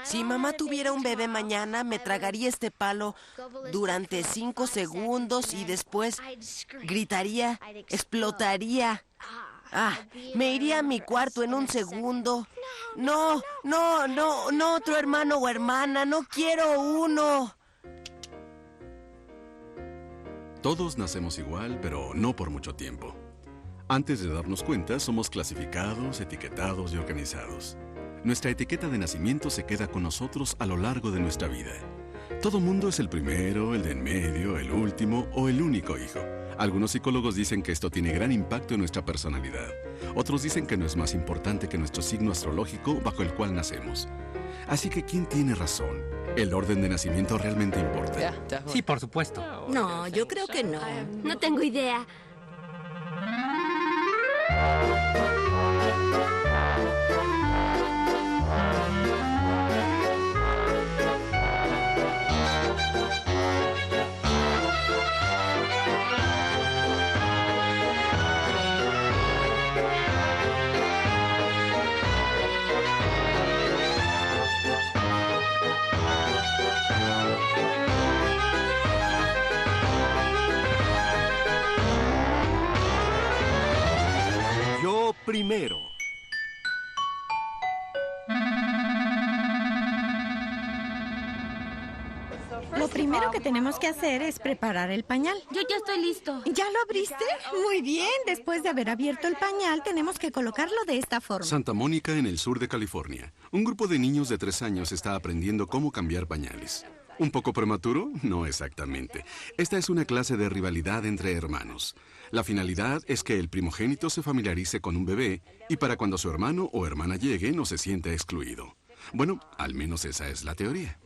Si mamá tuviera un bebé mañana, me tragaría este palo durante 5 segundos y después gritaría, explotaría. Me iría a mi cuarto en un segundo. No, no, no, no otro hermano o hermana, no quiero uno. Todos nacemos igual, pero no por mucho tiempo. Antes de darnos cuenta, somos clasificados, etiquetados y organizados. Nuestra etiqueta de nacimiento se queda con nosotros a lo largo de nuestra vida. Todo mundo es el primero, el de en medio, el último o el único hijo. Algunos psicólogos dicen que esto tiene gran impacto en nuestra personalidad. Otros dicen que no es más importante que nuestro signo astrológico bajo el cual nacemos. Así que, ¿quién tiene razón? ¿El orden de nacimiento realmente importa? Sí, por supuesto. No, yo creo que no. No tengo idea. Yo primero. Lo primero que tenemos que hacer es preparar el pañal. Yo ya estoy listo. ¿Ya lo abriste? Muy bien. Después de haber abierto el pañal, tenemos que colocarlo de esta forma. Santa Mónica, en el sur de California. Un grupo de niños de 3 años está aprendiendo cómo cambiar pañales. ¿Un poco prematuro? No exactamente. Esta es una clase de rivalidad entre hermanos. La finalidad es que el primogénito se familiarice con un bebé y para cuando su hermano o hermana llegue no se sienta excluido. Bueno, al menos esa es la teoría.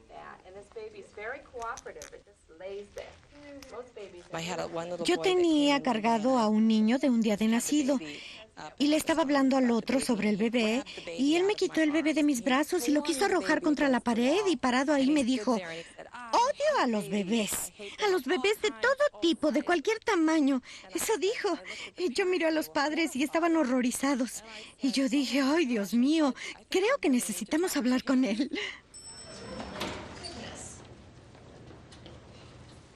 Yo tenía cargado a un niño de un día de nacido y le estaba hablando al otro sobre el bebé y él me quitó el bebé de mis brazos y lo quiso arrojar contra la pared y parado ahí me dijo: odio a los bebés de todo tipo, de cualquier tamaño. Eso dijo. Y yo miré a los padres y estaban horrorizados. Y yo dije: ay, Dios mío, creo que necesitamos hablar con él.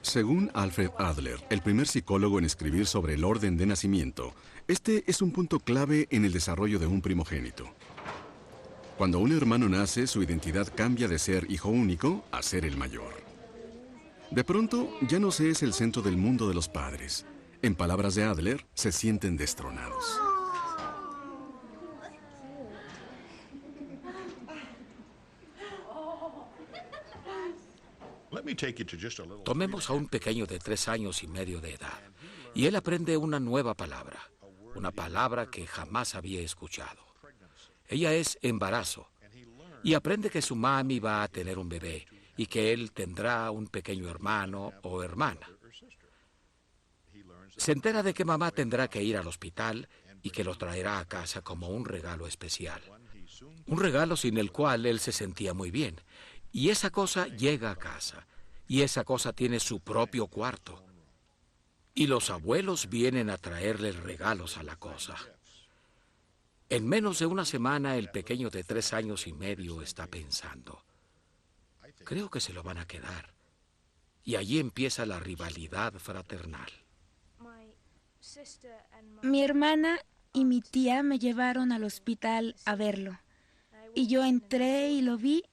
Según Alfred Adler, el primer psicólogo en escribir sobre el orden de nacimiento, este es un punto clave en el desarrollo de un primogénito. Cuando un hermano nace, su identidad cambia de ser hijo único a ser el mayor. De pronto, ya no se es el centro del mundo de los padres. En palabras de Adler, se sienten destronados. Tomemos a un pequeño de 3 años y medio de edad, y él aprende una nueva palabra que jamás había escuchado. Ella es embarazo, y aprende que su mami va a tener un bebé, y que él tendrá un pequeño hermano o hermana. Se entera de que mamá tendrá que ir al hospital y que lo traerá a casa como un regalo especial. Un regalo sin el cual él se sentía muy bien. Y esa cosa llega a casa, y esa cosa tiene su propio cuarto. Y los abuelos vienen a traerle regalos a la cosa. En menos de una semana, el pequeño de 3 años y medio está pensando: creo que se lo van a quedar. Y allí empieza la rivalidad fraternal. Mi hermana y mi tía me llevaron al hospital a verlo. Y yo entré y lo vi.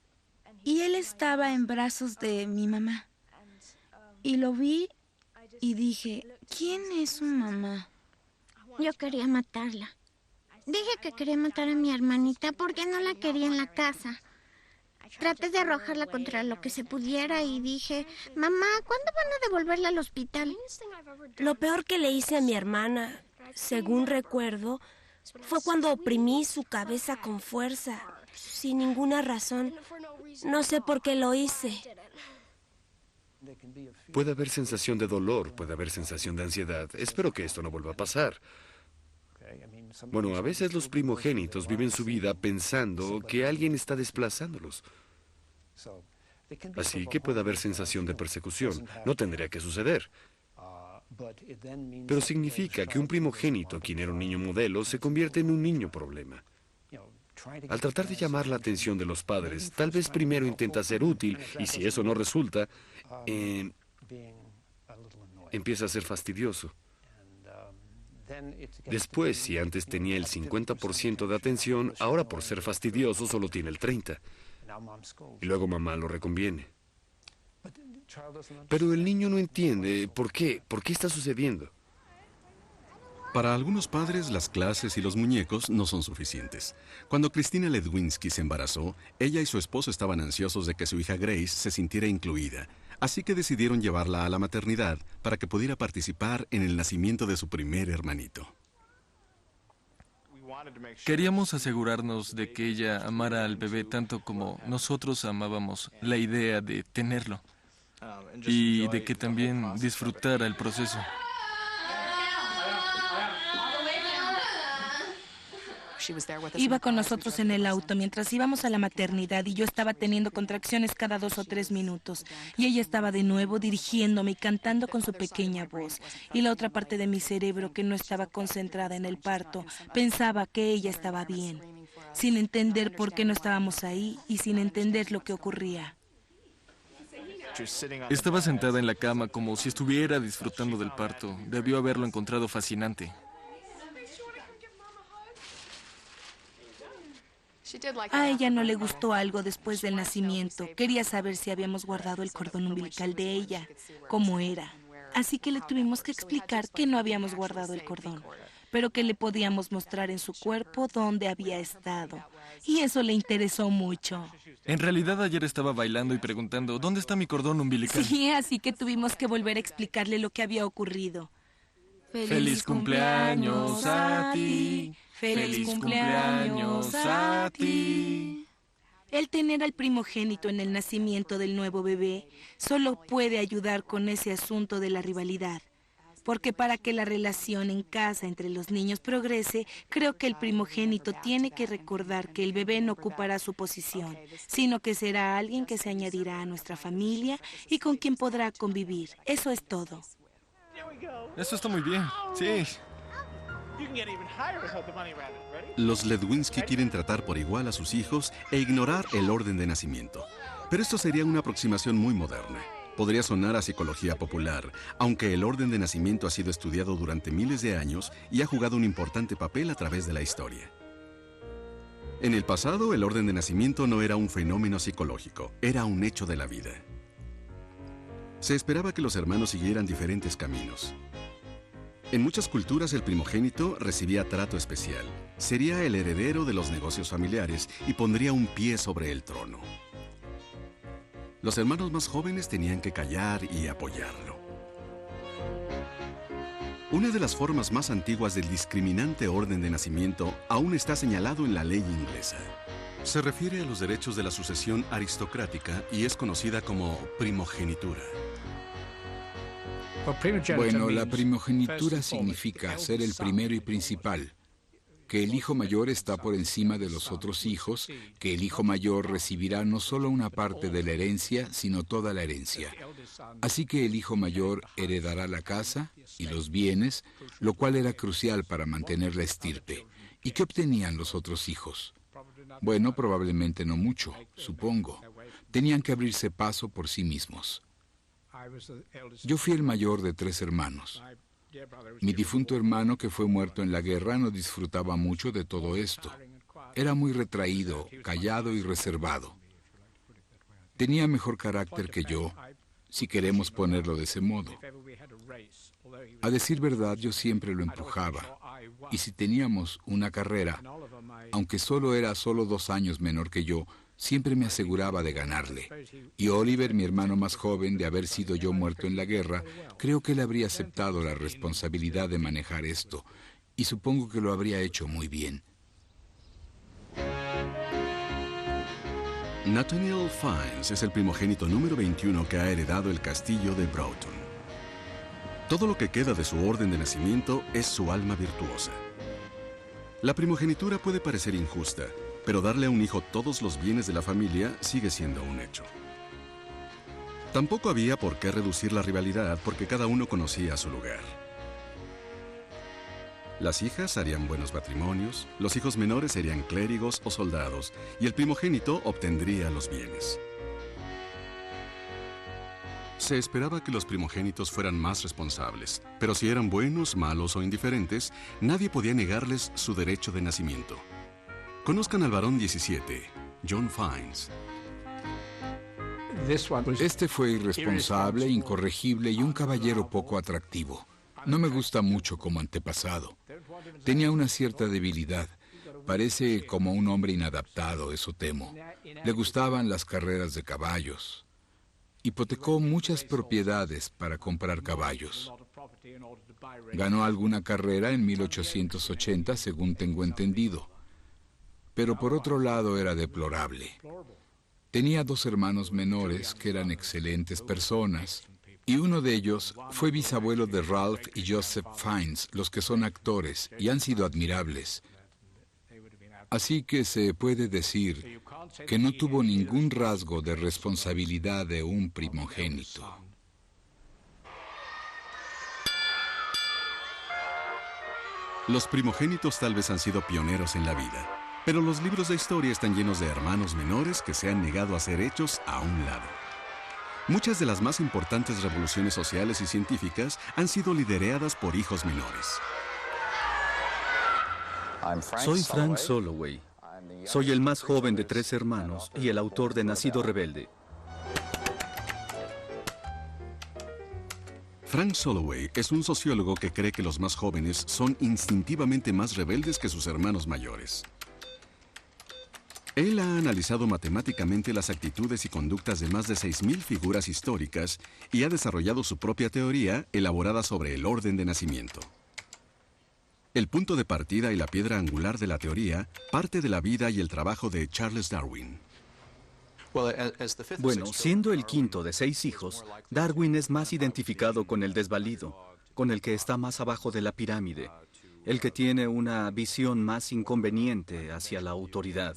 Y él estaba en brazos de mi mamá. Y lo vi y dije: ¿quién es su mamá? Yo quería matarla. Dije que quería matar a mi hermanita porque no la quería en la casa. Traté de arrojarla contra lo que se pudiera y dije: mamá, ¿cuándo van a devolverla al hospital? Lo peor que le hice a mi hermana, según recuerdo, fue cuando oprimí su cabeza con fuerza, sin ninguna razón. No sé por qué lo hice. Puede haber sensación de dolor, puede haber sensación de ansiedad. Espero que esto no vuelva a pasar. Bueno, a veces los primogénitos viven su vida pensando que alguien está desplazándolos. Así que puede haber sensación de persecución. No tendría que suceder. Pero significa que un primogénito, quien era un niño modelo, se convierte en un niño problema. Al tratar de llamar la atención de los padres, tal vez primero intenta ser útil y si eso no resulta, empieza a ser fastidioso. Después, si antes tenía el 50% de atención, ahora por ser fastidioso solo tiene el 30%. Y luego mamá lo reconviene. Pero el niño no entiende por qué está sucediendo. Para algunos padres, las clases y los muñecos no son suficientes. Cuando Christina Ledwinski se embarazó, ella y su esposo estaban ansiosos de que su hija Grace se sintiera incluida, así que decidieron llevarla a la maternidad para que pudiera participar en el nacimiento de su primer hermanito. Queríamos asegurarnos de que ella amara al bebé tanto como nosotros amábamos la idea de tenerlo, y de que también disfrutara el proceso. Iba con nosotros en el auto mientras íbamos a la maternidad y yo estaba teniendo contracciones cada 2 o 3 minutos. Y ella estaba de nuevo dirigiéndome y cantando con su pequeña voz. Y la otra parte de mi cerebro, que no estaba concentrada en el parto, pensaba que ella estaba bien, sin entender por qué no estábamos ahí y sin entender lo que ocurría. Estaba sentada en la cama como si estuviera disfrutando del parto. Debió haberlo encontrado fascinante. A ella no le gustó algo después del nacimiento. Quería saber si habíamos guardado el cordón umbilical de ella, cómo era. Así que le tuvimos que explicar que no habíamos guardado el cordón, pero que le podíamos mostrar en su cuerpo dónde había estado. Y eso le interesó mucho. En realidad ayer estaba bailando y preguntando, ¿dónde está mi cordón umbilical? Sí, así que tuvimos que volver a explicarle lo que había ocurrido. ¡Feliz cumpleaños a ti! ¡Feliz cumpleaños a ti! El tener al primogénito en el nacimiento del nuevo bebé solo puede ayudar con ese asunto de la rivalidad. Porque para que la relación en casa entre los niños progrese, creo que el primogénito tiene que recordar que el bebé no ocupará su posición, sino que será alguien que se añadirá a nuestra familia y con quien podrá convivir. Eso es todo. Eso está muy bien, sí. Los Ledwinski quieren tratar por igual a sus hijos e ignorar el orden de nacimiento. Pero esto sería una aproximación muy moderna. Podría sonar a psicología popular, aunque el orden de nacimiento ha sido estudiado durante miles de años y ha jugado un importante papel a través de la historia. En el pasado, el orden de nacimiento no era un fenómeno psicológico, era un hecho de la vida. Se esperaba que los hermanos siguieran diferentes caminos. En muchas culturas el primogénito recibía trato especial. Sería el heredero de los negocios familiares y pondría un pie sobre el trono. Los hermanos más jóvenes tenían que callar y apoyarlo. Una de las formas más antiguas del discriminante orden de nacimiento aún está señalado en la ley inglesa. Se refiere a los derechos de la sucesión aristocrática y es conocida como primogenitura. Bueno, la primogenitura significa ser el primero y principal, que el hijo mayor está por encima de los otros hijos, que el hijo mayor recibirá no solo una parte de la herencia, sino toda la herencia. Así que el hijo mayor heredará la casa y los bienes, lo cual era crucial para mantener la estirpe. ¿Y qué obtenían los otros hijos? Bueno, probablemente no mucho, supongo. Tenían que abrirse paso por sí mismos. Yo fui el mayor de 3 hermanos. Mi difunto hermano, que fue muerto en la guerra, no disfrutaba mucho de todo esto. Era muy retraído, callado y reservado. Tenía mejor carácter que yo, si queremos ponerlo de ese modo. A decir verdad, yo siempre lo empujaba. Y si teníamos una carrera, aunque solo era 2 años menor que yo, siempre me aseguraba de ganarle. Y Oliver, mi hermano más joven, de haber sido yo muerto en la guerra, creo que él habría aceptado la responsabilidad de manejar esto, y supongo que lo habría hecho muy bien. Nathaniel Fiennes es el primogénito número 21 que ha heredado el castillo de Broughton. Todo lo que queda de su orden de nacimiento es su alma virtuosa. La primogenitura puede parecer injusta, pero darle a un hijo todos los bienes de la familia sigue siendo un hecho. Tampoco había por qué reducir la rivalidad porque cada uno conocía su lugar. Las hijas harían buenos matrimonios, los hijos menores serían clérigos o soldados, y el primogénito obtendría los bienes. Se esperaba que los primogénitos fueran más responsables, pero si eran buenos, malos o indiferentes, nadie podía negarles su derecho de nacimiento. Conozcan al varón 17, John Fiennes. Este fue irresponsable, incorregible y un caballero poco atractivo. No me gusta mucho como antepasado. Tenía una cierta debilidad. Parece como un hombre inadaptado, eso temo. Le gustaban las carreras de caballos. Hipotecó muchas propiedades para comprar caballos. Ganó alguna carrera en 1880, según tengo entendido. Pero por otro lado era deplorable. Tenía 2 hermanos menores que eran excelentes personas, y uno de ellos fue bisabuelo de Ralph y Joseph Fiennes, los que son actores y han sido admirables. Así que se puede decir que no tuvo ningún rasgo de responsabilidad de un primogénito. Los primogénitos tal vez han sido pioneros en la vida, pero los libros de historia están llenos de hermanos menores que se han negado a ser hechos a un lado. Muchas de las más importantes revoluciones sociales y científicas han sido lideradas por hijos menores. Soy Frank Soloway. Soy el más joven de 3 hermanos y el autor de Nacido Rebelde. Frank Soloway es un sociólogo que cree que los más jóvenes son instintivamente más rebeldes que sus hermanos mayores. Él ha analizado matemáticamente las actitudes y conductas de más de 6.000 figuras históricas y ha desarrollado su propia teoría elaborada sobre el orden de nacimiento. El punto de partida y la piedra angular de la teoría parte de la vida y el trabajo de Charles Darwin. Bueno, siendo el quinto de 6 hijos, Darwin es más identificado con el desvalido, con el que está más abajo de la pirámide, el que tiene una visión más inconveniente hacia la autoridad.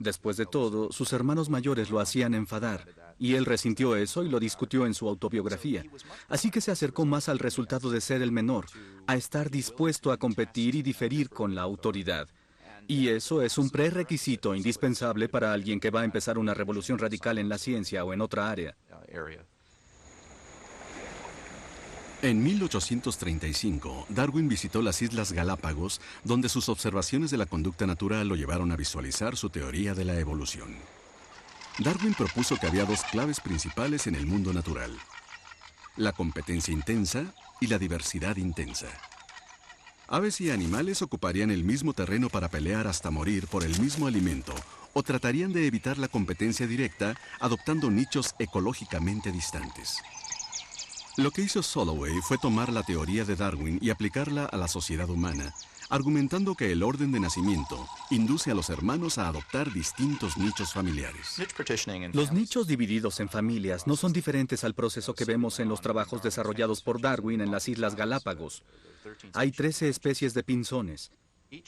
Después de todo, sus hermanos mayores lo hacían enfadar, y él resintió eso y lo discutió en su autobiografía. Así que se acercó más al resultado de ser el menor, a estar dispuesto a competir y diferir con la autoridad. Y eso es un prerequisito indispensable para alguien que va a empezar una revolución radical en la ciencia o en otra área. En 1835, Darwin visitó las Islas Galápagos, donde sus observaciones de la conducta natural lo llevaron a visualizar su teoría de la evolución. Darwin propuso que había 2 claves principales en el mundo natural: la competencia intensa y la diversidad intensa. Aves y animales ocuparían el mismo terreno para pelear hasta morir por el mismo alimento, o tratarían de evitar la competencia directa adoptando nichos ecológicamente distantes. Lo que hizo Soloway fue tomar la teoría de Darwin y aplicarla a la sociedad humana, argumentando que el orden de nacimiento induce a los hermanos a adoptar distintos nichos familiares. Los nichos divididos en familias no son diferentes al proceso que vemos en los trabajos desarrollados por Darwin en las Islas Galápagos. Hay 13 especies de pinzones.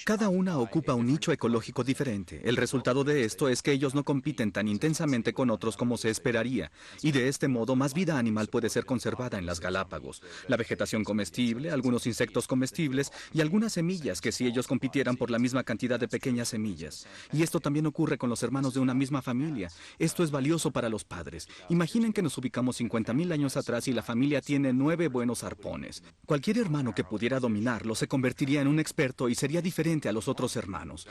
Cada una ocupa un nicho ecológico diferente. El resultado de esto es que ellos no compiten tan intensamente con otros como se esperaría, y de este modo más vida animal puede ser conservada en las Galápagos. La vegetación comestible, algunos insectos comestibles y algunas semillas que si ellos compitieran por la misma cantidad de pequeñas semillas. Y esto también ocurre con los hermanos de una misma familia. Esto es valioso para los padres. Imaginen que nos ubicamos 50.000 años atrás y la familia tiene 9 buenos arpones. Cualquier hermano que pudiera dominarlo se convertiría en un experto y sería diferente a los otros hermanos.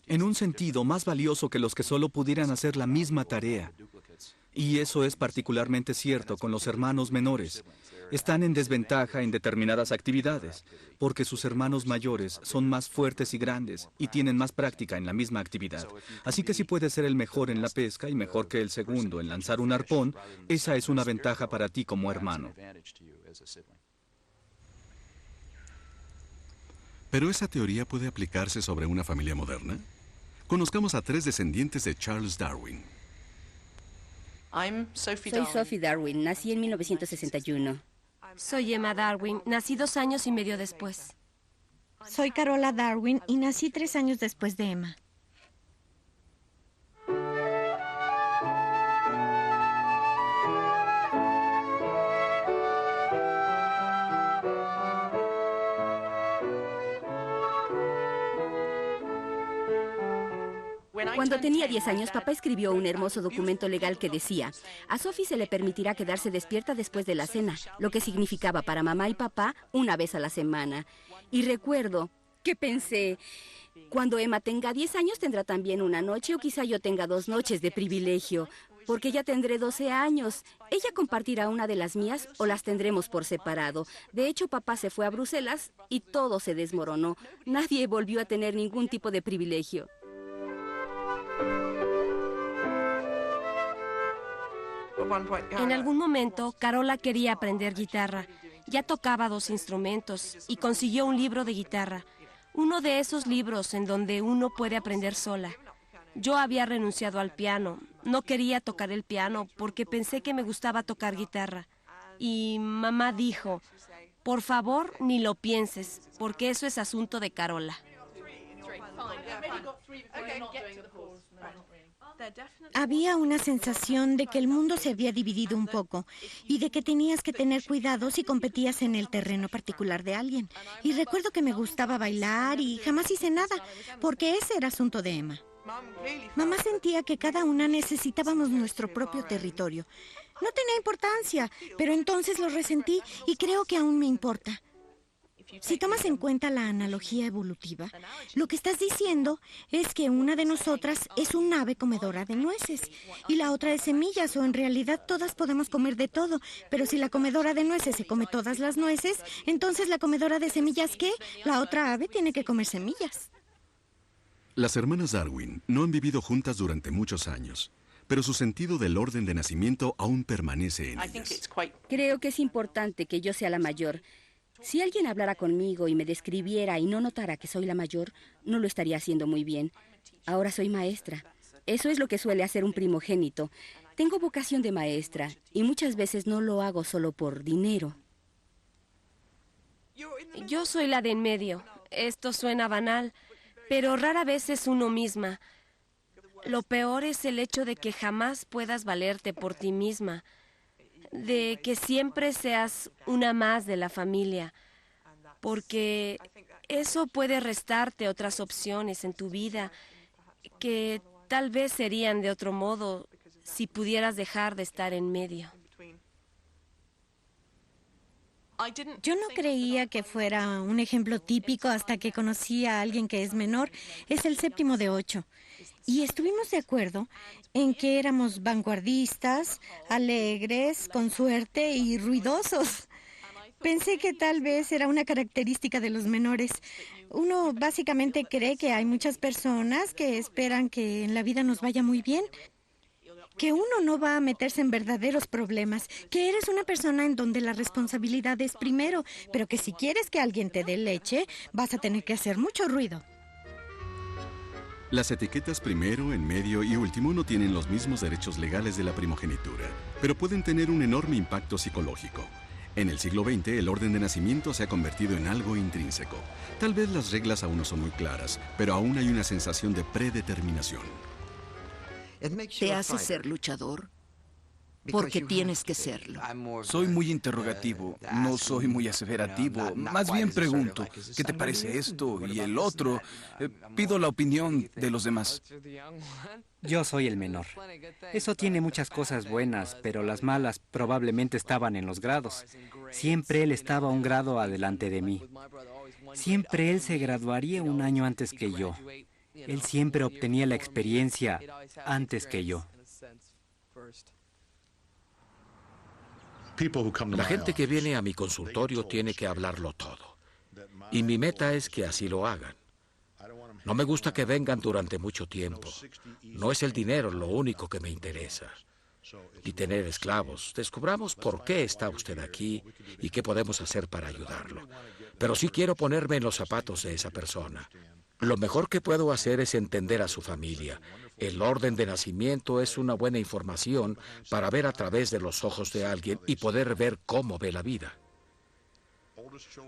En un sentido, más valioso que los que solo pudieran hacer la misma tarea. Y eso es particularmente cierto con los hermanos menores. Están en desventaja en determinadas actividades, porque sus hermanos mayores son más fuertes y grandes y tienen más práctica en la misma actividad. Así que si puedes ser el mejor en la pesca y mejor que el segundo en lanzar un arpón, esa es una ventaja para ti como hermano. ¿Pero esa teoría puede aplicarse sobre una familia moderna? Conozcamos a 3 descendientes de Charles Darwin. Soy Sophie Darwin, nací en 1961. Soy Emma Darwin, nací 2 años y medio después. Soy Carola Darwin y nací 3 años después de Emma. Cuando tenía 10 años, papá escribió un hermoso documento legal que decía: a Sophie se le permitirá quedarse despierta después de la cena, lo que significaba para mamá y papá una vez a la semana. Y recuerdo que pensé, cuando Emma tenga 10 años tendrá también una noche, o quizá yo tenga 2 noches de privilegio, porque ya tendré 12 años. Ella compartirá una de las mías o las tendremos por separado. De hecho, papá se fue a Bruselas y todo se desmoronó. Nadie volvió a tener ningún tipo de privilegio. En algún momento, Carola quería aprender guitarra. Ya tocaba 2 instrumentos y consiguió un libro de guitarra. Uno de esos libros en donde uno puede aprender sola. Yo había renunciado al piano. No quería tocar el piano porque pensé que me gustaba tocar guitarra. Y mamá dijo, por favor, ni lo pienses, porque eso es asunto de Carola. Había una sensación de que el mundo se había dividido un poco y de que tenías que tener cuidado si competías en el terreno particular de alguien. Y recuerdo que me gustaba bailar y jamás hice nada, porque ese era asunto de Emma. Mamá sentía que cada una necesitábamos nuestro propio territorio. No tenía importancia, pero entonces lo resentí y creo que aún me importa. Si tomas en cuenta la analogía evolutiva, lo que estás diciendo es que una de nosotras es un ave comedora de nueces y la otra de semillas, o en realidad todas podemos comer de todo, pero si la comedora de nueces se come todas las nueces, entonces la comedora de semillas, ¿qué? La otra ave tiene que comer semillas. Las hermanas Darwin no han vivido juntas durante muchos años, pero su sentido del orden de nacimiento aún permanece en ellas. Creo que es importante que yo sea la mayor. Si alguien hablara conmigo y me describiera y no notara que soy la mayor, no lo estaría haciendo muy bien. Ahora soy maestra. Eso es lo que suele hacer un primogénito. Tengo vocación de maestra y muchas veces no lo hago solo por dinero. Yo soy la de en medio. Esto suena banal, pero rara vez es uno misma. Lo peor es el hecho de que jamás puedas valerte por ti misma, de que siempre seas una más de la familia, porque eso puede restarte otras opciones en tu vida que tal vez serían de otro modo si pudieras dejar de estar en medio. Yo no creía que fuera un ejemplo típico hasta que conocí a alguien que es menor. Es el 7º de 8. Y estuvimos de acuerdo en que éramos vanguardistas, alegres, con suerte y ruidosos. Pensé que tal vez era una característica de los menores. Uno básicamente cree que hay muchas personas que esperan que en la vida nos vaya muy bien, que uno no va a meterse en verdaderos problemas, que eres una persona en donde la responsabilidad es primero, pero que si quieres que alguien te dé leche, vas a tener que hacer mucho ruido. Las etiquetas primero, en medio y último no tienen los mismos derechos legales de la primogenitura, pero pueden tener un enorme impacto psicológico. En el siglo XX, el orden de nacimiento se ha convertido en algo intrínseco. Tal vez las reglas aún no son muy claras, pero aún hay una sensación de predeterminación. ¿Te hace ser luchador? Porque tienes que serlo. Soy muy interrogativo, no soy muy aseverativo. Más bien pregunto, ¿qué te parece esto y el otro? Pido la opinión de los demás. Yo soy el menor. Eso tiene muchas cosas buenas, pero las malas probablemente estaban en los grados. Siempre él estaba un grado adelante de mí. Siempre él se graduaría un año antes que yo. Él siempre obtenía la experiencia antes que yo. La gente que viene a mi consultorio tiene que hablarlo todo. Y mi meta es que así lo hagan. No me gusta que vengan durante mucho tiempo. No es el dinero lo único que me interesa. Ni tener esclavos. Descubramos por qué está usted aquí y qué podemos hacer para ayudarlo. Pero sí quiero ponerme en los zapatos de esa persona. Lo mejor que puedo hacer es entender a su familia. El orden de nacimiento es una buena información para ver a través de los ojos de alguien y poder ver cómo ve la vida.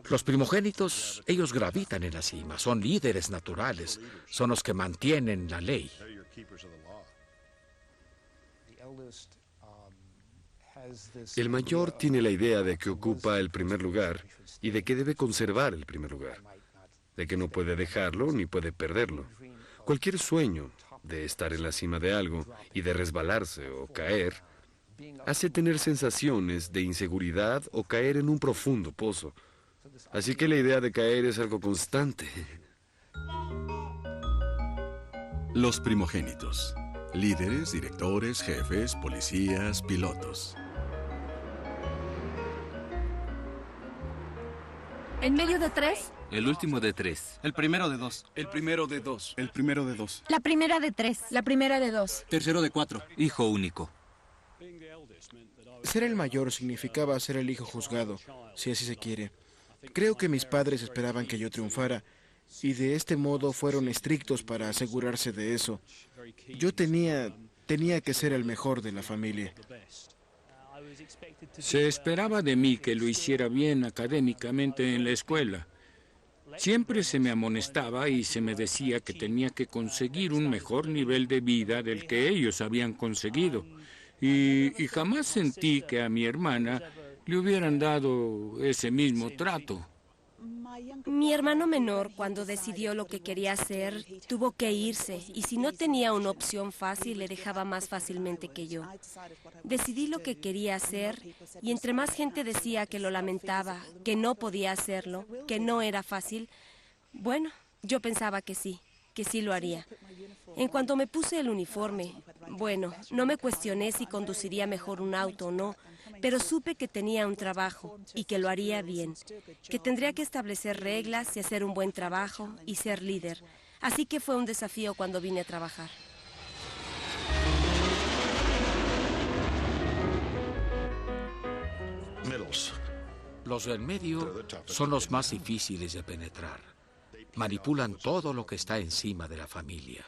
Los primogénitos, ellos gravitan en la cima, son líderes naturales, son los que mantienen la ley. El mayor tiene la idea de que ocupa el primer lugar y de que debe conservar el primer lugar, de que no puede dejarlo ni puede perderlo. Cualquier sueño, de estar en la cima de algo y de resbalarse o caer, hace tener sensaciones de inseguridad o caer en un profundo pozo. Así que la idea de caer es algo constante. Los primogénitos. Líderes, directores, jefes, policías, pilotos. ¿En medio de 3? El último de 3. El primero de 2. El primero de 2. El primero de 2. La primera de 3. La primera de 2. Tercero de 4. Hijo único. Ser el mayor significaba ser el hijo juzgado, si así se quiere. Creo que mis padres esperaban que yo triunfara, y de este modo fueron estrictos para asegurarse de eso. Yo tenía que ser el mejor de la familia. Se esperaba de mí que lo hiciera bien académicamente en la escuela. Siempre se me amonestaba y se me decía que tenía que conseguir un mejor nivel de vida del que ellos habían conseguido. Y jamás sentí que a mi hermana le hubieran dado ese mismo trato. Mi hermano menor, cuando decidió lo que quería hacer, tuvo que irse, y si no tenía una opción fácil, le dejaba más fácilmente que yo. Decidí lo que quería hacer, y entre más gente decía que lo lamentaba, que no podía hacerlo, que no era fácil, bueno, yo pensaba que sí lo haría. En cuanto me puse el uniforme, bueno, no me cuestioné si conduciría mejor un auto o no, pero supe que tenía un trabajo y que lo haría bien, que tendría que establecer reglas y hacer un buen trabajo y ser líder. Así que fue un desafío cuando vine a trabajar. Los del medio son los más difíciles de penetrar. Manipulan todo lo que está encima de la familia.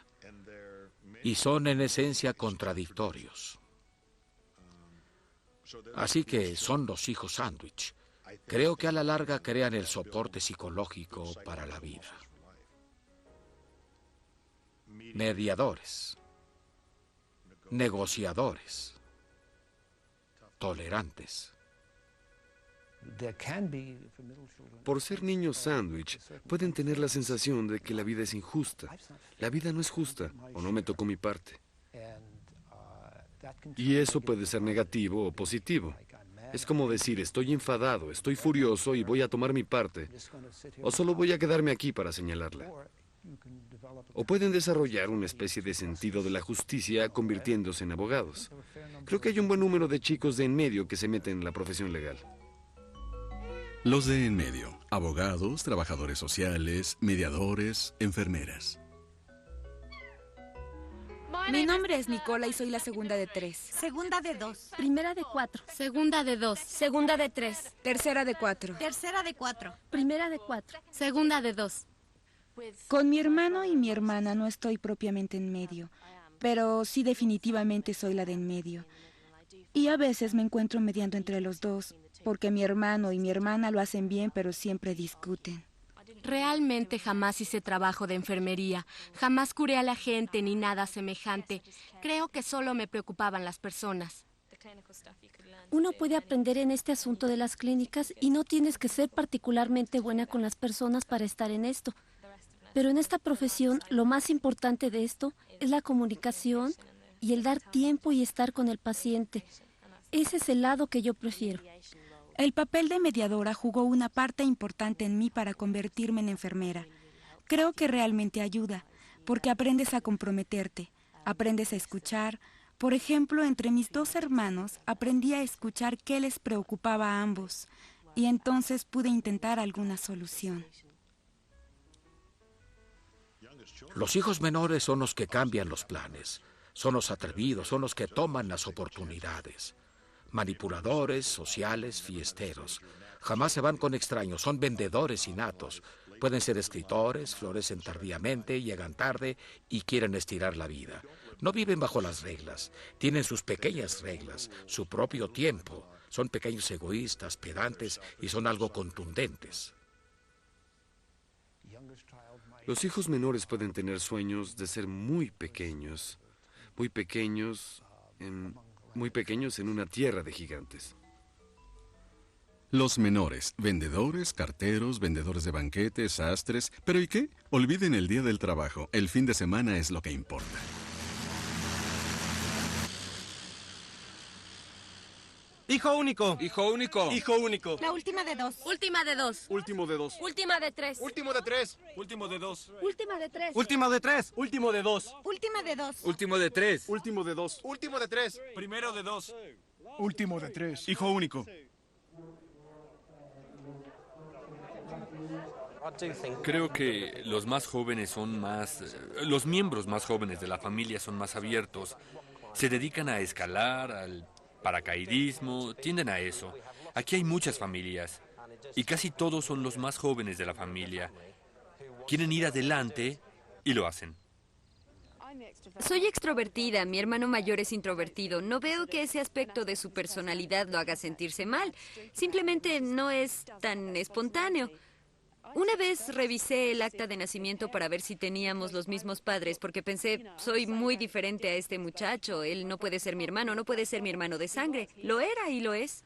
Y son en esencia contradictorios. Así que son los hijos sándwich. Creo que a la larga crean el soporte psicológico para la vida. Mediadores. Negociadores. Tolerantes. Por ser niños sándwich, pueden tener la sensación de que la vida es injusta. La vida no es justa, o no me tocó mi parte. Y eso puede ser negativo o positivo. Es como decir, estoy enfadado, estoy furioso y voy a tomar mi parte. O solo voy a quedarme aquí para señalarla. O pueden desarrollar una especie de sentido de la justicia convirtiéndose en abogados. Creo que hay un buen número de chicos de en medio que se meten en la profesión legal. Los de en medio. Abogados, trabajadores sociales, mediadores, enfermeras. Mi nombre es Nicola y soy la segunda de 3. Segunda de 2. Primera de 4. Segunda de 2. Segunda de 3. Tercera de 4. Tercera de 4. Primera de 4. Segunda de 2. Con mi hermano y mi hermana no estoy propiamente en medio, pero sí definitivamente soy la de en medio. Y a veces me encuentro mediando entre los dos, porque mi hermano y mi hermana lo hacen bien, pero siempre discuten. Realmente jamás hice trabajo de enfermería, jamás curé a la gente ni nada semejante. Creo que solo me preocupaban las personas. Uno puede aprender en este asunto de las clínicas y no tienes que ser particularmente buena con las personas para estar en esto. Pero en esta profesión, lo más importante de esto es la comunicación y el dar tiempo y estar con el paciente. Ese es el lado que yo prefiero. El papel de mediadora jugó una parte importante en mí para convertirme en enfermera. Creo que realmente ayuda, porque aprendes a comprometerte, aprendes a escuchar. Por ejemplo, entre mis 2 hermanos, aprendí a escuchar qué les preocupaba a ambos, y entonces pude intentar alguna solución. Los hijos menores son los que cambian los planes. Son los atrevidos, son los que toman las oportunidades. Manipuladores, sociales, fiesteros. Jamás se van con extraños, son vendedores innatos. Pueden ser escritores, florecen tardíamente, llegan tarde y quieren estirar la vida. No viven bajo las reglas, tienen sus pequeñas reglas, su propio tiempo. Son pequeños egoístas, pedantes y son algo contundentes. Los hijos menores pueden tener sueños de ser muy pequeños en una tierra de gigantes. Los menores, vendedores, carteros, vendedores de banquetes, sastres. ¿Pero y qué? Olviden el día del trabajo. El fin de semana es lo que importa. Hijo único. Hijo único. Hijo único. La última de 2. Última de 2. Último de 2. Última de 3. Último de 3. Último de 2. Última de 3. Último de 3. Último de 2. Última de 2. Último de 3. Último de 2. Último de 3. Primero de 2. Último de 3. Hijo único. Creo que los más jóvenes son más... los miembros más jóvenes de la familia son más abiertos. Se dedican a escalar, al paracaidismo, tienden a eso. Aquí hay muchas familias y casi todos son los más jóvenes de la familia. Quieren ir adelante y lo hacen. Soy extrovertida, mi hermano mayor es introvertido. No veo que ese aspecto de su personalidad lo haga sentirse mal. Simplemente no es tan espontáneo. Una vez revisé el acta de nacimiento para ver si teníamos los mismos padres, porque pensé, soy muy diferente a este muchacho. Él no puede ser mi hermano, no puede ser mi hermano de sangre. Lo era y lo es.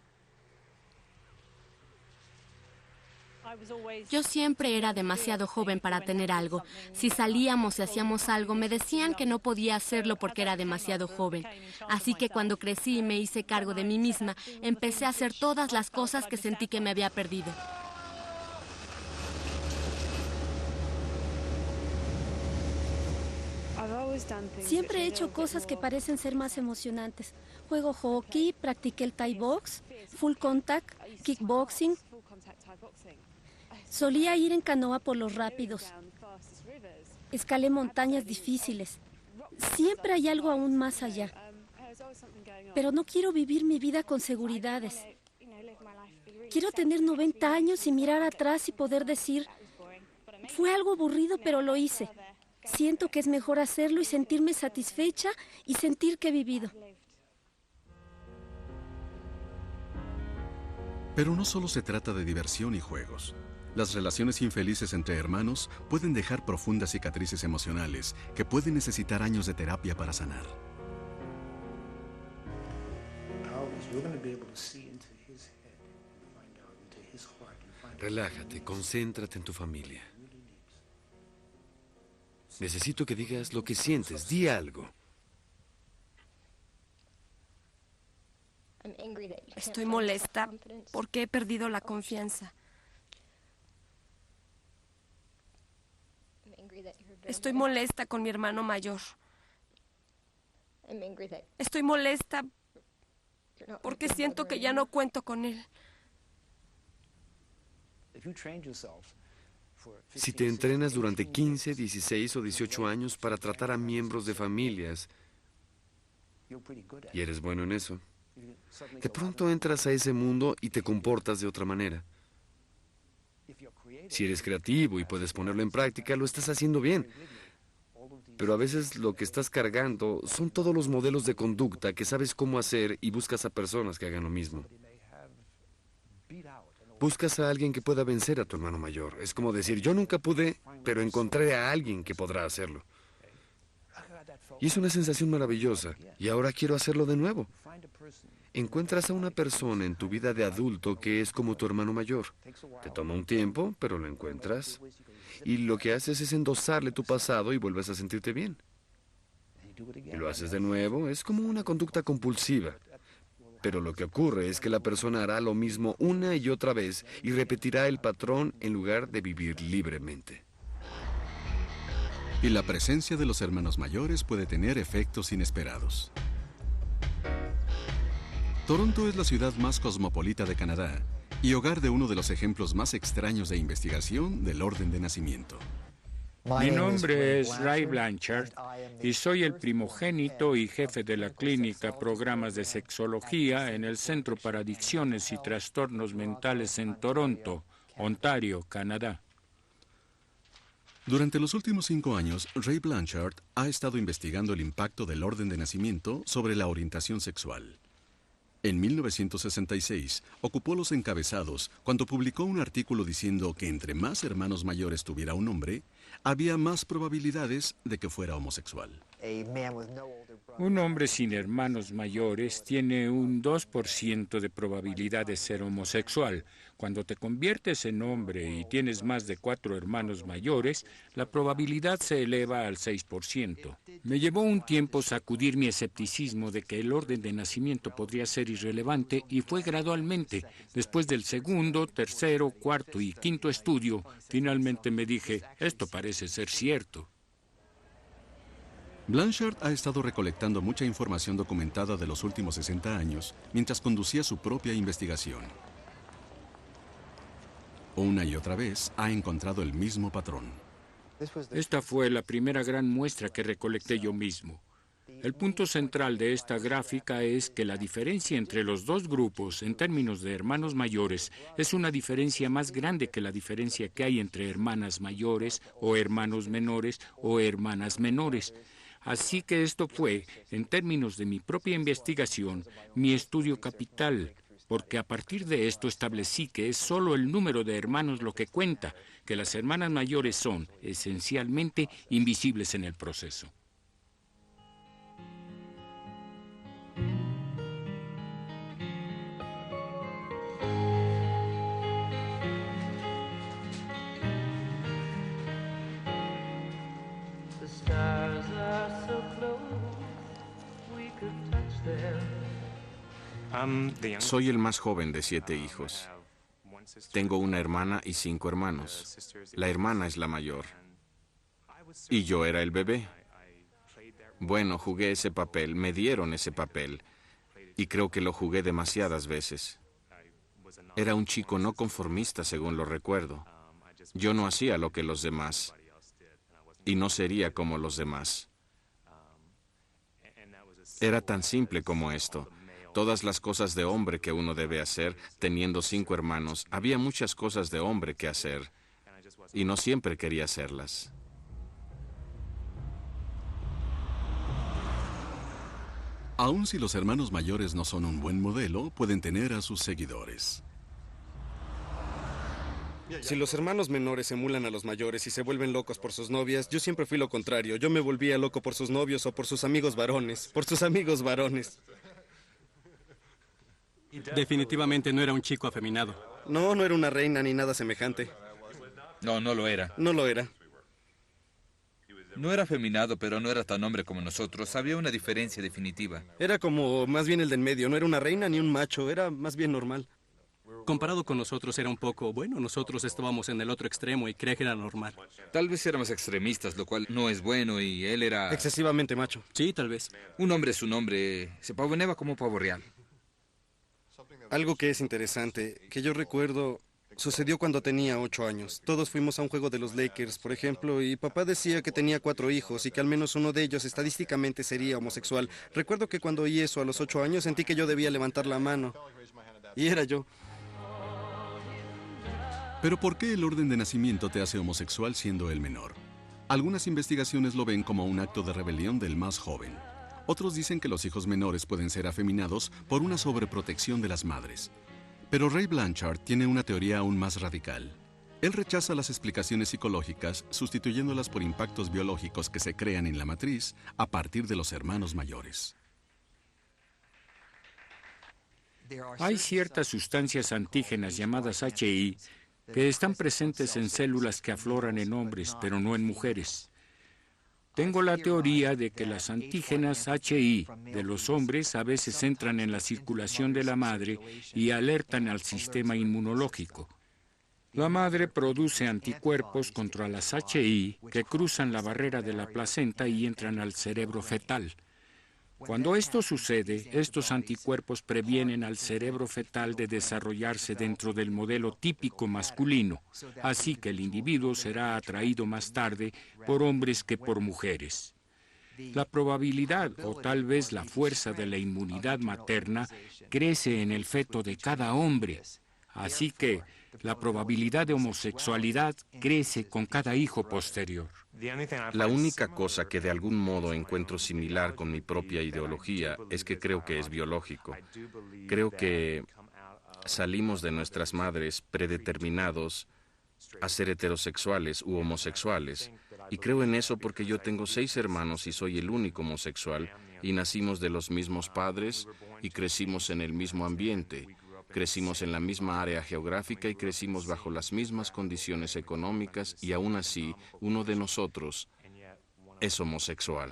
Yo siempre era demasiado joven para tener algo. Si salíamos y hacíamos algo, me decían que no podía hacerlo porque era demasiado joven. Así que cuando crecí y me hice cargo de mí misma, empecé a hacer todas las cosas que sentí que me había perdido. Siempre he hecho cosas que parecen ser más emocionantes. Juego hockey, practiqué el Thai box, full contact, kickboxing. Solía ir en canoa por los rápidos. Escalé montañas difíciles. Siempre hay algo aún más allá. Pero no quiero vivir mi vida con seguridades. Quiero tener 90 años y mirar atrás y poder decir, fue algo aburrido, pero lo hice. Siento que es mejor hacerlo y sentirme satisfecha y sentir que he vivido. Pero no solo se trata de diversión y juegos. Las relaciones infelices entre hermanos pueden dejar profundas cicatrices emocionales que pueden necesitar años de terapia para sanar. Relájate, concéntrate en tu familia. Necesito que digas lo que sientes. Di algo. Estoy molesta porque he perdido la confianza. Estoy molesta con mi hermano mayor. Estoy molesta porque siento que ya no cuento con él. Si te entrenas durante 15, 16 o 18 años para tratar a miembros de familias y eres bueno en eso, de pronto entras a ese mundo y te comportas de otra manera. Si eres creativo y puedes ponerlo en práctica, lo estás haciendo bien. Pero a veces lo que estás cargando son todos los modelos de conducta que sabes cómo hacer y buscas a personas que hagan lo mismo. Buscas a alguien que pueda vencer a tu hermano mayor. Es como decir, yo nunca pude, pero encontré a alguien que podrá hacerlo. Y es una sensación maravillosa. Y ahora quiero hacerlo de nuevo. Encuentras a una persona en tu vida de adulto que es como tu hermano mayor. Te toma un tiempo, pero lo encuentras. Y lo que haces es endosarle tu pasado y vuelves a sentirte bien. Y lo haces de nuevo. Es como una conducta compulsiva. Pero lo que ocurre es que la persona hará lo mismo una y otra vez y repetirá el patrón en lugar de vivir libremente. Y la presencia de los hermanos mayores puede tener efectos inesperados. Toronto es la ciudad más cosmopolita de Canadá y hogar de uno de los ejemplos más extraños de investigación del orden de nacimiento. Mi nombre es Ray Blanchard y soy el primogénito y jefe de la clínica Programas de Sexología en el Centro para Adicciones y Trastornos Mentales en Toronto, Ontario, Canadá. Durante los últimos 5 años, Ray Blanchard ha estado investigando el impacto del orden de nacimiento sobre la orientación sexual. En 1966, ocupó los encabezados cuando publicó un artículo diciendo que entre más hermanos mayores tuviera un hombre, había más probabilidades de que fuera homosexual. Un hombre sin hermanos mayores tiene un 2% de probabilidad de ser homosexual. Cuando te conviertes en hombre y tienes más de 4 hermanos mayores, la probabilidad se eleva al 6%. Me llevó un tiempo sacudir mi escepticismo de que el orden de nacimiento podría ser irrelevante y fue gradualmente. Después del segundo, tercero, cuarto y quinto estudio, finalmente me dije, esto parece ser cierto. Blanchard ha estado recolectando mucha información documentada de los últimos 60 años mientras conducía su propia investigación. Una y otra vez ha encontrado el mismo patrón. Esta fue la primera gran muestra que recolecté yo mismo. El punto central de esta gráfica es que la diferencia entre los dos grupos en términos de hermanos mayores es una diferencia más grande que la diferencia que hay entre hermanas mayores o hermanos menores o hermanas menores. Así que esto fue, en términos de mi propia investigación, mi estudio capital, porque a partir de esto establecí que es solo el número de hermanos lo que cuenta, que las hermanas mayores son, esencialmente, invisibles en el proceso. Soy el más joven de 7 hijos. Tengo una hermana y 5 hermanos. La hermana es la mayor. Y yo era el bebé. Bueno, jugué ese papel, me dieron ese papel. Y creo que lo jugué demasiadas veces. Era un chico no conformista, según lo recuerdo. Yo no hacía lo que los demás. Y no sería como los demás. Era tan simple como esto. Todas las cosas de hombre que uno debe hacer, teniendo 5 hermanos, había muchas cosas de hombre que hacer, y no siempre quería hacerlas. Aun si los hermanos mayores no son un buen modelo, pueden tener a sus seguidores. Si los hermanos menores emulan a los mayores y se vuelven locos por sus novias, yo siempre fui lo contrario. Yo me volvía loco por sus novios o por sus amigos varones. Por sus amigos varones. Definitivamente no era un chico afeminado. No, no era una reina ni nada semejante. No, no lo era. No lo era. No era afeminado, pero no era tan hombre como nosotros. Había una diferencia definitiva. Era como más bien el del medio. No era una reina ni un macho. Era más bien normal. Comparado con nosotros era un poco... Bueno, nosotros estábamos en el otro extremo y creía que era normal. Tal vez éramos extremistas, lo cual no es bueno, y él era... excesivamente macho. Sí, tal vez. Un hombre es un hombre. Se pavoneaba como pavo real. Algo que es interesante, que yo recuerdo, sucedió cuando tenía 8 años. Todos fuimos a un juego de los Lakers, por ejemplo, y papá decía que tenía 4 hijos y que al menos uno de ellos estadísticamente sería homosexual. Recuerdo que cuando oí eso a los 8 años sentí que yo debía levantar la mano. Y era yo. Pero ¿por qué el orden de nacimiento te hace homosexual siendo el menor? Algunas investigaciones lo ven como un acto de rebelión del más joven. Otros dicen que los hijos menores pueden ser afeminados por una sobreprotección de las madres. Pero Ray Blanchard tiene una teoría aún más radical. Él rechaza las explicaciones psicológicas, sustituyéndolas por impactos biológicos que se crean en la matriz a partir de los hermanos mayores. Hay ciertas sustancias antígenas llamadas HI que están presentes en células que afloran en hombres, pero no en mujeres. Tengo la teoría de que las antígenas HI de los hombres a veces entran en la circulación de la madre y alertan al sistema inmunológico. La madre produce anticuerpos contra las HI que cruzan la barrera de la placenta y entran al cerebro fetal. Cuando esto sucede, estos anticuerpos previenen al cerebro fetal de desarrollarse dentro del modelo típico masculino, así que el individuo será atraído más tarde por hombres que por mujeres. La probabilidad, o tal vez la fuerza de la inmunidad materna, crece en el feto de cada hombre, así que la probabilidad de homosexualidad crece con cada hijo posterior. La única cosa que de algún modo encuentro similar con mi propia ideología es que creo que es biológico. Creo que salimos de nuestras madres predeterminados a ser heterosexuales u homosexuales. Y creo en eso porque yo tengo 6 hermanos y soy el único homosexual, y nacimos de los mismos padres y crecimos en el mismo ambiente. Crecimos en la misma área geográfica y crecimos bajo las mismas condiciones económicas, y aún así, uno de nosotros es homosexual.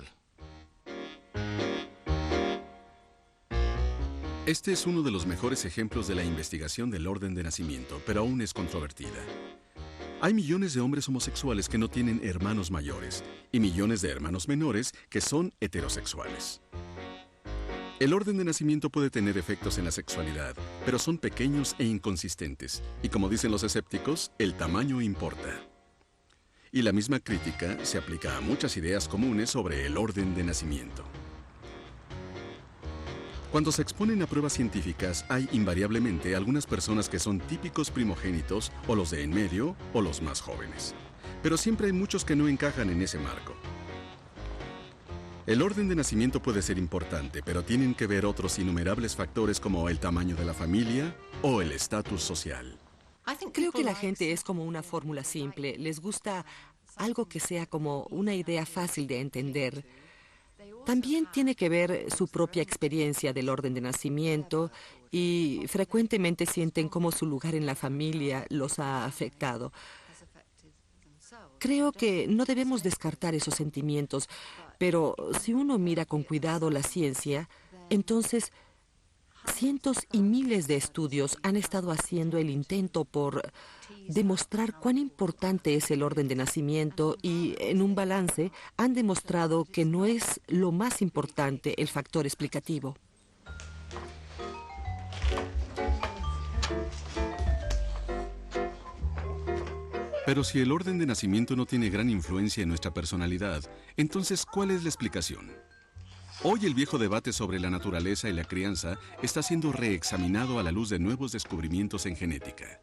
Este es uno de los mejores ejemplos de la investigación del orden de nacimiento, pero aún es controvertida. Hay millones de hombres homosexuales que no tienen hermanos mayores y millones de hermanos menores que son heterosexuales. El orden de nacimiento puede tener efectos en la sexualidad, pero son pequeños e inconsistentes, y como dicen los escépticos, el tamaño importa. Y la misma crítica se aplica a muchas ideas comunes sobre el orden de nacimiento. Cuando se exponen a pruebas científicas, hay invariablemente algunas personas que son típicos primogénitos, o los de en medio, o los más jóvenes. Pero siempre hay muchos que no encajan en ese marco. El orden de nacimiento puede ser importante, pero tienen que ver otros innumerables factores como el tamaño de la familia o el estatus social. Creo que la gente es como una fórmula simple. Les gusta algo que sea como una idea fácil de entender. También tiene que ver su propia experiencia del orden de nacimiento y frecuentemente sienten cómo su lugar en la familia los ha afectado. Creo que no debemos descartar esos sentimientos, pero si uno mira con cuidado la ciencia, entonces cientos y miles de estudios han estado haciendo el intento por demostrar cuán importante es el orden de nacimiento y, en un balance, han demostrado que no es lo más importante el factor explicativo. Pero si el orden de nacimiento no tiene gran influencia en nuestra personalidad, entonces, ¿cuál es la explicación? Hoy el viejo debate sobre la naturaleza y la crianza está siendo reexaminado a la luz de nuevos descubrimientos en genética.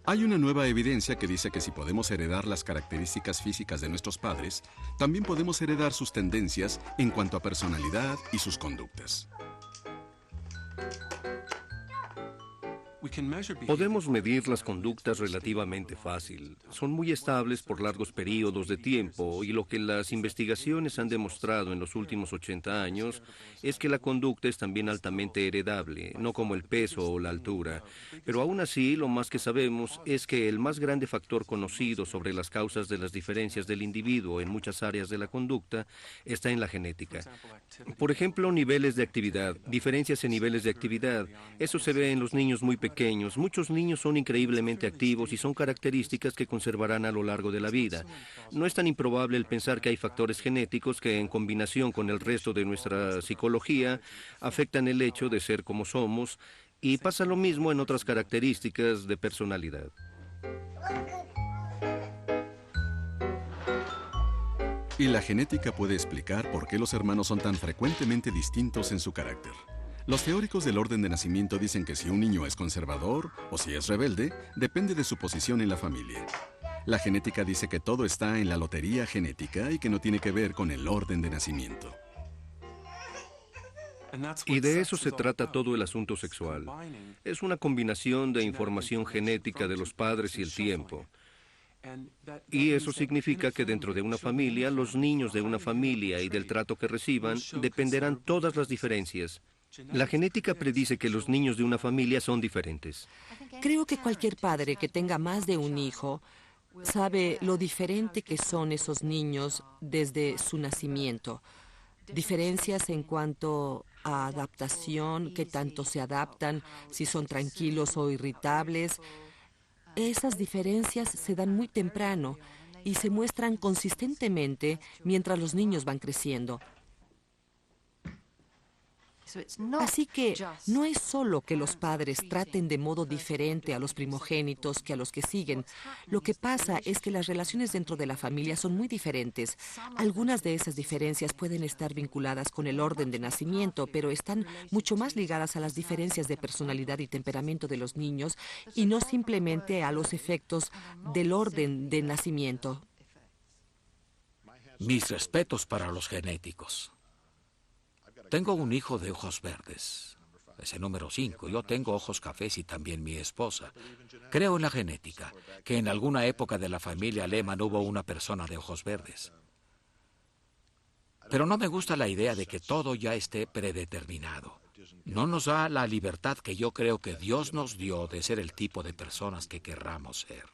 Hay una nueva evidencia que dice que si podemos heredar las características físicas de nuestros padres, también podemos heredar sus tendencias en cuanto a personalidad y sus conductas. Podemos medir las conductas relativamente fácil. Son muy estables por largos periodos de tiempo, y lo que las investigaciones han demostrado en los últimos 80 años es que la conducta es también altamente heredable, no como el peso o la altura. Pero aún así, lo más que sabemos es que el más grande factor conocido sobre las causas de las diferencias del individuo en muchas áreas de la conducta está en la genética. Por ejemplo, niveles de actividad, diferencias en niveles de actividad. Eso se ve en los niños muy pequeños. Muchos niños son increíblemente activos y son características que conservarán a lo largo de la vida. No es tan improbable el pensar que hay factores genéticos que, en combinación con el resto de nuestra psicología, afectan el hecho de ser como somos, y pasa lo mismo en otras características de personalidad. Y la genética puede explicar por qué los hermanos son tan frecuentemente distintos en su carácter. Los teóricos del orden de nacimiento dicen que si un niño es conservador o si es rebelde, depende de su posición en la familia. La genética dice que todo está en la lotería genética y que no tiene que ver con el orden de nacimiento. Y de eso se trata todo el asunto sexual. Es una combinación de información genética de los padres y el tiempo. Y eso significa que dentro de una familia, los niños de una familia y del trato que reciban dependerán todas las diferencias. La genética predice que los niños de una familia son diferentes. Creo que cualquier padre que tenga más de un hijo sabe lo diferente que son esos niños desde su nacimiento. Diferencias en cuanto a adaptación, qué tanto se adaptan, si son tranquilos o irritables. Esas diferencias se dan muy temprano y se muestran consistentemente mientras los niños van creciendo. Así que no es solo que los padres traten de modo diferente a los primogénitos que a los que siguen. Lo que pasa es que las relaciones dentro de la familia son muy diferentes. Algunas de esas diferencias pueden estar vinculadas con el orden de nacimiento, pero están mucho más ligadas a las diferencias de personalidad y temperamento de los niños y no simplemente a los efectos del orden de nacimiento. Mis respetos para los genéticos. Tengo un hijo de ojos verdes. ese número 5. Yo tengo ojos cafés y también mi esposa. Creo en la genética, que en alguna época de la familia Lehman hubo una persona de ojos verdes. Pero no me gusta la idea de que todo ya esté predeterminado. No nos da la libertad que yo creo que Dios nos dio de ser el tipo de personas que querramos ser.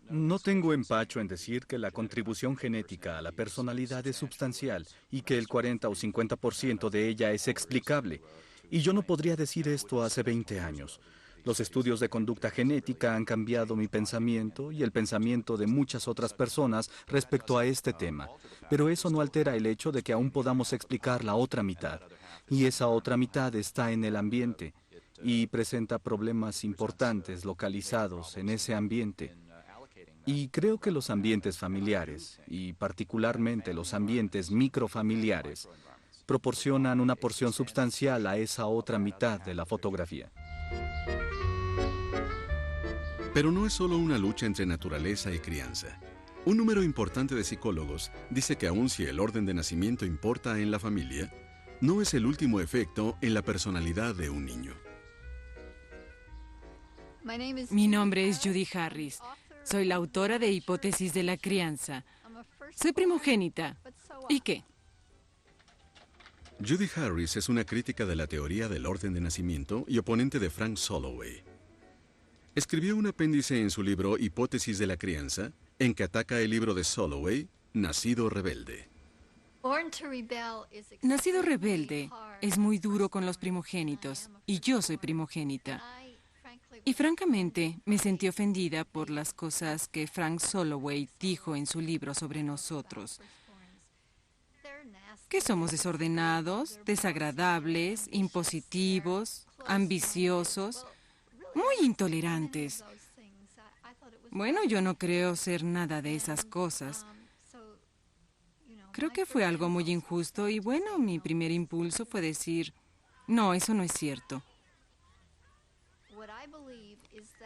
No tengo empacho en decir que la contribución genética a la personalidad es sustancial y que el 40 o 50% de ella es explicable. Y yo no podría decir esto hace 20 años. Los estudios de conducta genética han cambiado mi pensamiento y el pensamiento de muchas otras personas respecto a este tema. Pero eso no altera el hecho de que aún podamos explicar la otra mitad. Y esa otra mitad está en el ambiente y presenta problemas importantes localizados en ese ambiente. Y creo que los ambientes familiares, y particularmente los ambientes microfamiliares, proporcionan una porción sustancial a esa otra mitad de la fotografía. Pero no es solo una lucha entre naturaleza y crianza. Un número importante de psicólogos dice que aun si el orden de nacimiento importa en la familia, no es el último efecto en la personalidad de un niño. Mi nombre es Judy Harris. Soy la autora de Hipótesis de la Crianza. Soy primogénita. ¿Y qué? Judy Harris es una crítica de la teoría del orden de nacimiento y oponente de Frank Soloway. Escribió un apéndice en su libro Hipótesis de la Crianza, en que ataca el libro de Soloway, Nacido Rebelde. Nacido rebelde es muy duro con los primogénitos, y yo soy primogénita. Y francamente, me sentí ofendida por las cosas que Frank Soloway dijo en su libro sobre nosotros. Que somos desordenados, desagradables, impositivos, ambiciosos, muy intolerantes. Bueno, yo no creo ser nada de esas cosas. Creo que fue algo muy injusto y bueno, mi primer impulso fue decir, no, eso no es cierto.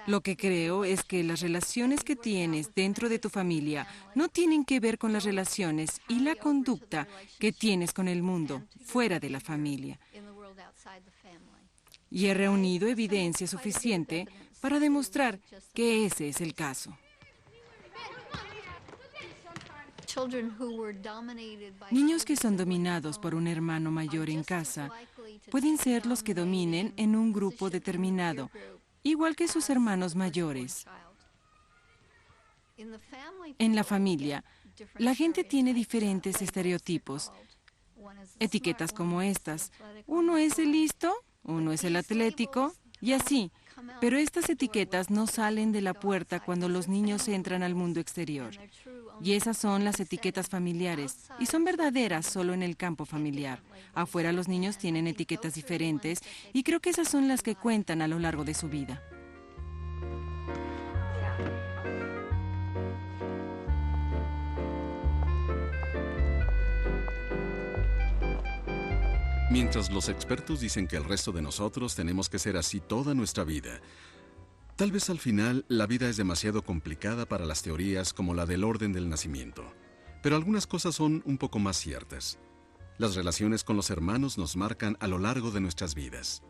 Lo que creo es que las relaciones que tienes dentro de tu familia no tienen que ver con las relaciones y la conducta que tienes con el mundo fuera de la familia. Y he reunido evidencia suficiente para demostrar que ese es el caso. Niños que son dominados por un hermano mayor en casa pueden ser los que dominen en un grupo determinado, igual que sus hermanos mayores. En la familia, la gente tiene diferentes estereotipos, etiquetas como estas. Uno es el listo, uno es el atlético, y así. Pero estas etiquetas no salen de la puerta cuando los niños entran al mundo exterior. Y esas son las etiquetas familiares, y son verdaderas solo en el campo familiar. Afuera los niños tienen etiquetas diferentes, y creo que esas son las que cuentan a lo largo de su vida. Mientras los expertos dicen que el resto de nosotros tenemos que ser así toda nuestra vida, tal vez al final la vida es demasiado complicada para las teorías como la del orden del nacimiento. Pero algunas cosas son un poco más ciertas. Las relaciones con los hermanos nos marcan a lo largo de nuestras vidas.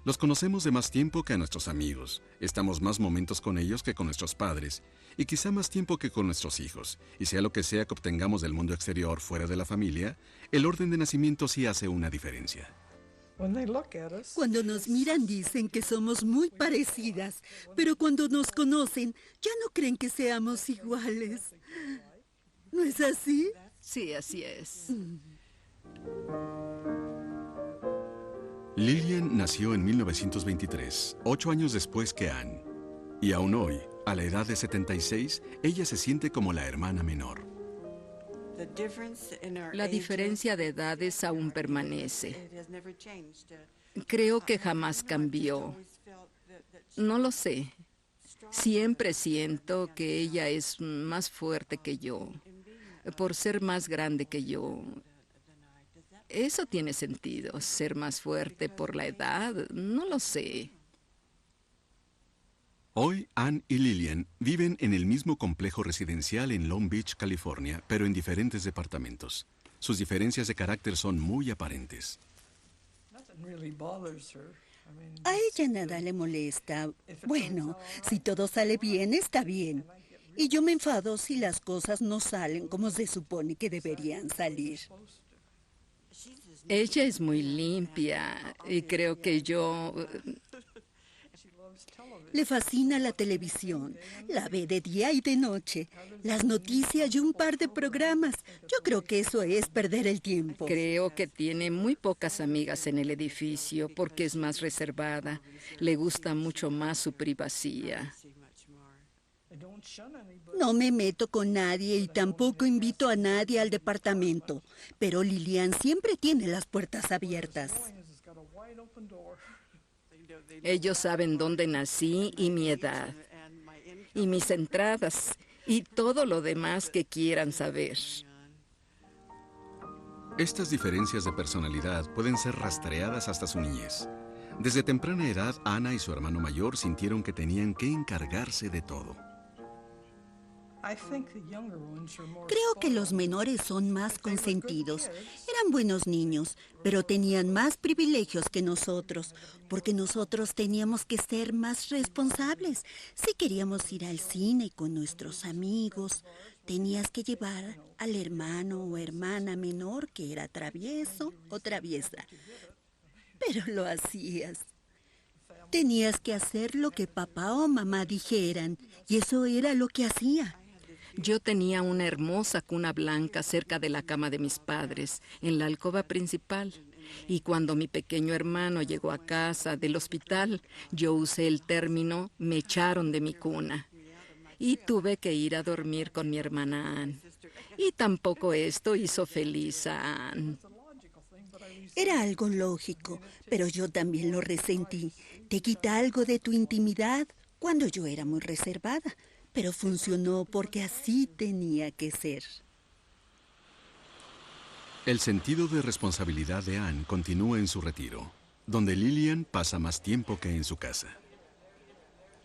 Los conocemos de más tiempo que a nuestros amigos, estamos más momentos con ellos que con nuestros padres, y quizá más tiempo que con nuestros hijos, y sea lo que sea que obtengamos del mundo exterior fuera de la familia, el orden de nacimiento sí hace una diferencia. Cuando nos miran dicen que somos muy parecidas, pero cuando nos conocen ya no creen que seamos iguales. ¿No es así? Sí, así es. Lillian nació en 1923, 8 años después que Anne. Y aún hoy, a la edad de 76, ella se siente como la hermana menor. La diferencia de edades aún permanece. Creo que jamás cambió. No lo sé. Siempre siento que ella es más fuerte que yo, por ser más grande que yo. Eso tiene sentido, ser más fuerte por la edad, no lo sé. Hoy, Anne y Lillian viven en el mismo complejo residencial en Long Beach, California, pero en diferentes departamentos. Sus diferencias de carácter son muy aparentes. A ella nada le molesta. Bueno, si todo sale bien, está bien. Y yo me enfado si las cosas no salen como se supone que deberían salir. Ella es muy limpia y creo que yo... Le fascina la televisión. La ve de día y de noche. Las noticias y un par de programas. Yo creo que eso es perder el tiempo. Creo que tiene muy pocas amigas en el edificio porque es más reservada. Le gusta mucho más su privacidad. No me meto con nadie y tampoco invito a nadie al departamento. Pero Lillian siempre tiene las puertas abiertas. Ellos saben dónde nací y mi edad, y mis entradas, y todo lo demás que quieran saber. Estas diferencias de personalidad pueden ser rastreadas hasta su niñez. Desde temprana edad, Ana y su hermano mayor sintieron que tenían que encargarse de todo. Creo que los menores son más consentidos. Eran buenos niños, pero tenían más privilegios que nosotros, porque nosotros teníamos que ser más responsables. Si queríamos ir al cine con nuestros amigos, tenías que llevar al hermano o hermana menor que era travieso o traviesa. Pero lo hacías. Tenías que hacer lo que papá o mamá dijeran, y eso era lo que hacía. Yo tenía una hermosa cuna blanca cerca de la cama de mis padres, en la alcoba principal. Y cuando mi pequeño hermano llegó a casa del hospital, yo usé el término "me echaron de mi cuna". Y tuve que ir a dormir con mi hermana Ann. Y tampoco esto hizo feliz a Ann. Era algo lógico, pero yo también lo resentí. Te quita algo de tu intimidad cuando yo era muy reservada. Pero funcionó porque así tenía que ser. El sentido de responsabilidad de Ann continúa en su retiro, donde Lillian pasa más tiempo que en su casa.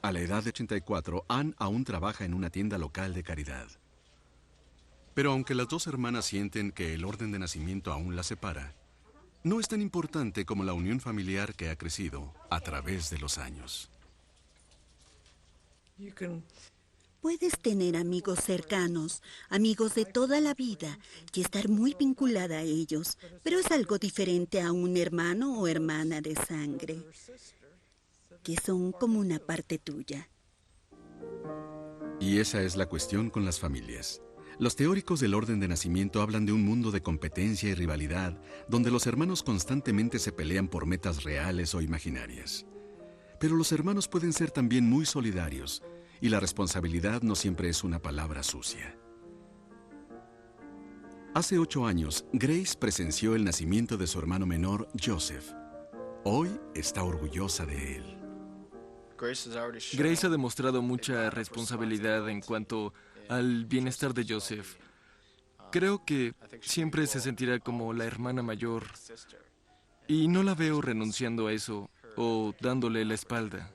A la edad de 84, Ann aún trabaja en una tienda local de caridad. Pero aunque las dos hermanas sienten que el orden de nacimiento aún las separa, no es tan importante como la unión familiar que ha crecido a través de los años. Puedes tener amigos cercanos, amigos de toda la vida, y estar muy vinculada a ellos, pero es algo diferente a un hermano o hermana de sangre, que son como una parte tuya. Y esa es la cuestión con las familias. Los teóricos del orden de nacimiento hablan de un mundo de competencia y rivalidad, donde los hermanos constantemente se pelean por metas reales o imaginarias. Pero los hermanos pueden ser también muy solidarios, y la responsabilidad no siempre es una palabra sucia. Hace 8 años, Grace presenció el nacimiento de su hermano menor, Joseph. Hoy está orgullosa de él. Grace ha demostrado mucha responsabilidad en cuanto al bienestar de Joseph. Creo que siempre se sentirá como la hermana mayor y no la veo renunciando a eso o dándole la espalda.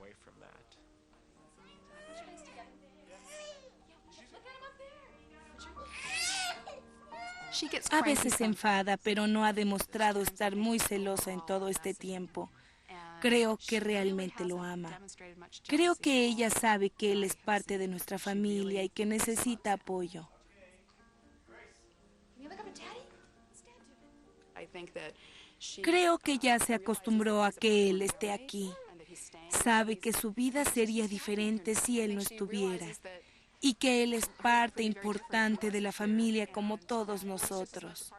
A veces se enfada, pero no ha demostrado estar muy celosa en todo este tiempo. Creo que realmente lo ama. Creo que ella sabe que él es parte de nuestra familia y que necesita apoyo. Creo que ya se acostumbró a que él esté aquí. Sabe que su vida sería diferente si él no estuviera. Y que él es parte importante de la familia como todos nosotros.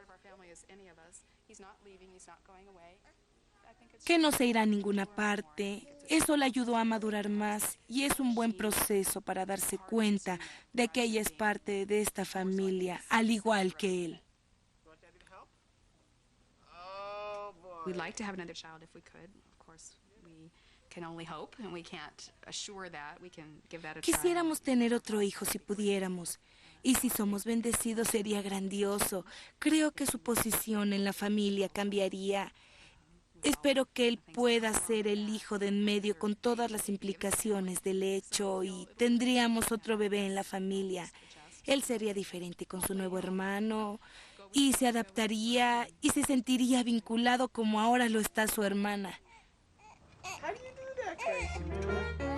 Que no se irá a ninguna parte. Eso le ayudó a madurar más y es un buen proceso para darse cuenta de que ella es parte de esta familia, al igual que él. We'd like to have another child if we could. Of course, we can only hope, and we can't assure that. We can give that a try. Quisiéramos tener otro hijo si pudiéramos. Y si somos bendecidos sería grandioso. Creo que su posición en la familia cambiaría. Espero que él pueda ser el hijo de en medio con todas las implicaciones del hecho y tendríamos otro bebé en la familia. Él sería diferente con su nuevo hermano y se adaptaría y se sentiría vinculado como ahora lo está su hermana. How do you do that, Gracie?